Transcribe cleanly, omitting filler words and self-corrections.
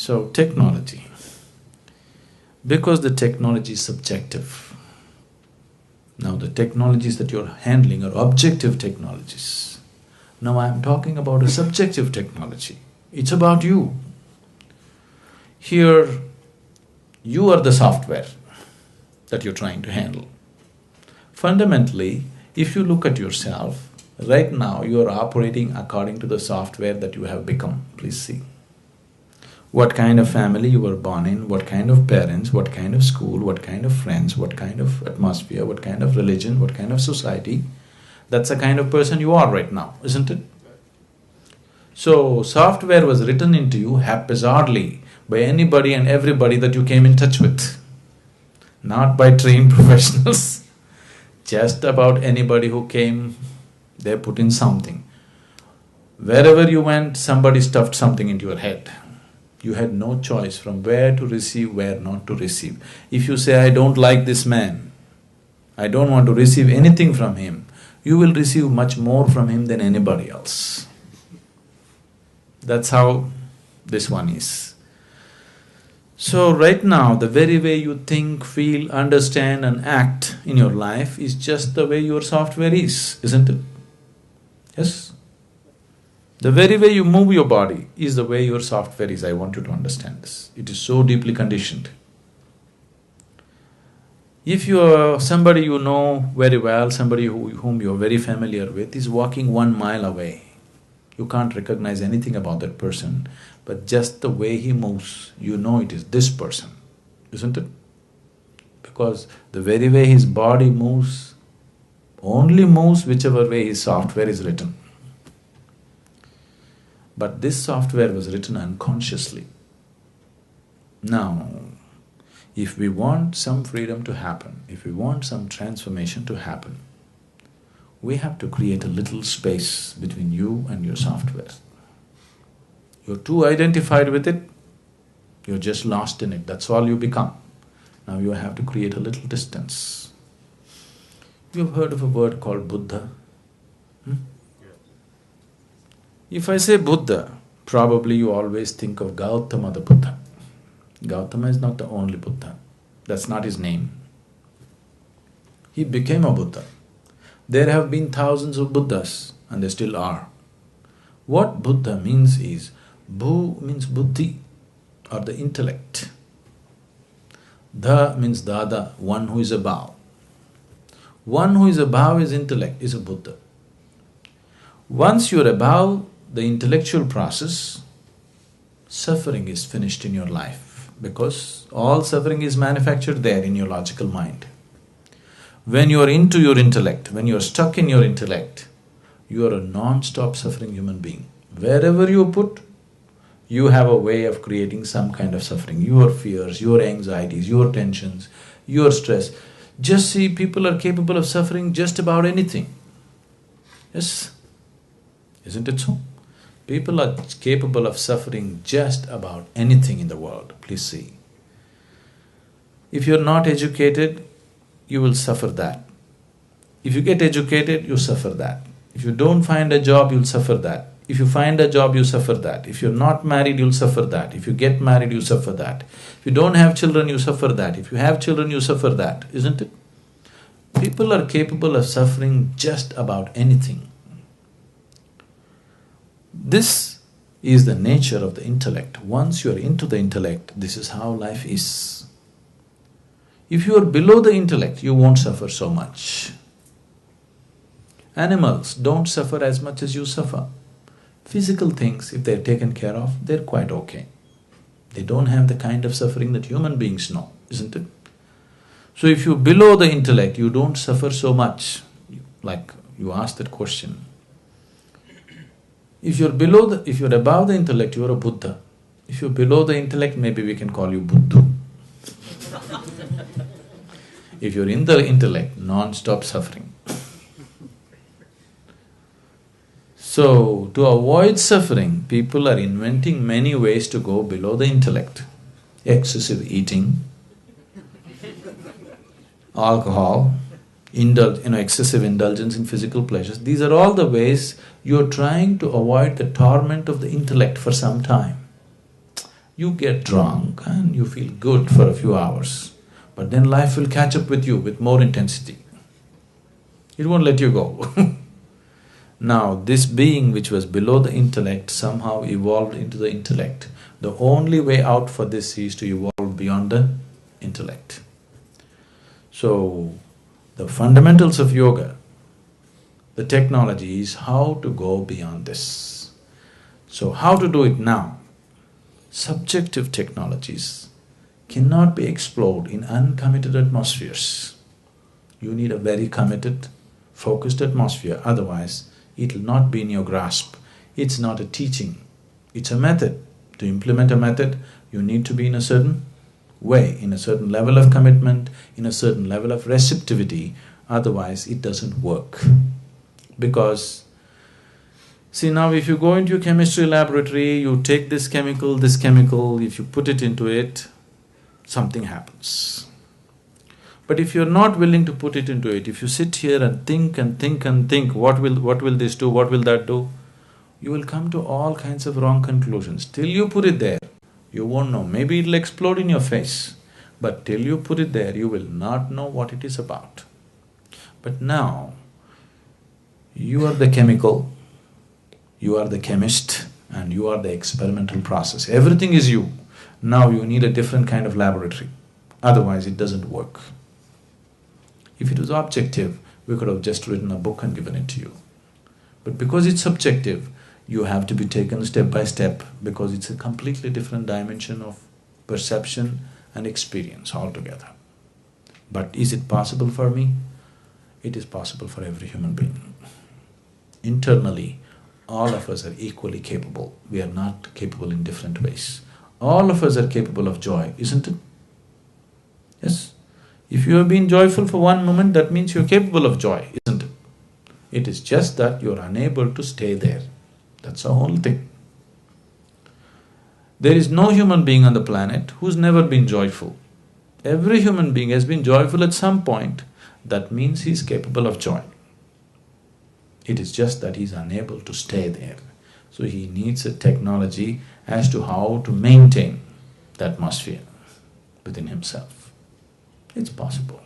So, technology. Because the technology is subjective. Now, the technologies that you're handling are objective technologies. Now, I'm talking about a subjective technology. It's about you. Here, you are the software that you're trying to handle. Fundamentally, if you look at yourself, right now you are operating according to the software that you have become. Please see. What kind of family you were born in, what kind of parents, what kind of school, what kind of friends, what kind of atmosphere, what kind of religion, what kind of society. That's the kind of person you are right now, isn't it? So, software was written into you haphazardly by anybody and everybody that you came in touch with. Not by trained professionals, just about anybody who came, they put in something. Wherever you went, somebody stuffed something into your head. You had no choice from where to receive, where not to receive. If you say, I don't like this man, I don't want to receive anything from him, you will receive much more from him than anybody else. That's how this one is. So right now, the very way you think, feel, understand and act in your life is just the way your software is, isn't it? Yes? The very way you move your body is the way your software is. I want you to understand this. It is so deeply conditioned. If you are somebody you know very well, somebody whom you are very familiar with is walking 1 mile away, you can't recognize anything about that person, but just the way he moves, you know it is this person, isn't it? Because the very way his body moves, only moves whichever way his software is written. But this software was written unconsciously. Now, if we want some freedom to happen, if we want some transformation to happen, we have to create a little space between you and your software. You're too identified with it, you're just lost in it, that's all you become. Now you have to create a little distance. You've heard of a word called Buddha? If I say Buddha, probably you always think of Gautama the Buddha. Gautama is not the only Buddha, that's not his name. He became a Buddha. There have been thousands of Buddhas and there still are. What Buddha means is, Bu means buddhi or the intellect. Da means dada, one who is above. One who is above his intellect is a Buddha. Once you're above the intellectual process, suffering is finished in your life because all suffering is manufactured there in your logical mind. When you are into your intellect, when you are stuck in your intellect, you are a non-stop suffering human being. Wherever you put, you have a way of creating some kind of suffering. Your fears, your anxieties, your tensions, your stress. Just see, people are capable of suffering just about anything. Yes? Isn't it so? People are capable of suffering just about anything in the world. Please see. If you're not educated, you will suffer that. If you get educated, you suffer that. If you don't find a job, you'll suffer that. If you find a job, you suffer that. If you're not married, you'll suffer that. If you get married, you suffer that. If you don't have children, you suffer that. If you have children, you suffer that, isn't it? People are capable of suffering just about anything. This is the nature of the intellect. Once you are into the intellect, this is how life is. If you are below the intellect, you won't suffer so much. Animals don't suffer as much as you suffer. Physical things, if they're taken care of, they're quite okay. They don't have the kind of suffering that human beings know, isn't it? So if you're below the intellect, you don't suffer so much. Like you asked that question. If you're above the intellect, you're a Buddha. If you're below the intellect, maybe we can call you Buddhu. If you're in the intellect, non-stop suffering. So, to avoid suffering, people are inventing many ways to go below the intellect. Excessive eating, alcohol, excessive indulgence in physical pleasures. These are all the ways you're trying to avoid the torment of the intellect for some time. You get drunk and you feel good for a few hours, but then life will catch up with you with more intensity. It won't let you go. Now, this being which was below the intellect somehow evolved into the intellect. The only way out for this is to evolve beyond the intellect. So, the fundamentals of yoga, the technology is how to go beyond this. So, how to do it now? Subjective technologies cannot be explored in uncommitted atmospheres. You need a very committed, focused atmosphere, otherwise it will not be in your grasp. It's not a teaching, it's a method. To implement a method, you need to be in a certain way, in a certain level of commitment, in a certain level of receptivity, otherwise it doesn't work. Because see, now if you go into a chemistry laboratory, you take this chemical, if you put it into it, something happens. But if you're not willing to put it into it, if you sit here and think, what will this do, what will that do, you will come to all kinds of wrong conclusions. Till you put it there, you won't know. Maybe it'll explode in your face, but till you put it there, you will not know what it is about. But now, you are the chemical, you are the chemist, and you are the experimental process. Everything is you. Now you need a different kind of laboratory, otherwise it doesn't work. If it was objective, we could have just written a book and given it to you. But because it's subjective, you have to be taken step by step, because it's a completely different dimension of perception and experience altogether. But is it possible for me? It is possible for every human being. Internally, all of us are equally capable. We are not capable in different ways. All of us are capable of joy, isn't it? Yes? If you have been joyful for one moment, that means you're capable of joy, isn't it? It is just that you're unable to stay there. That's the whole thing. There is no human being on the planet who's never been joyful. Every human being has been joyful at some point. That means he's capable of joy. It is just that he's unable to stay there. So he needs a technology as to how to maintain the atmosphere within himself. It's possible.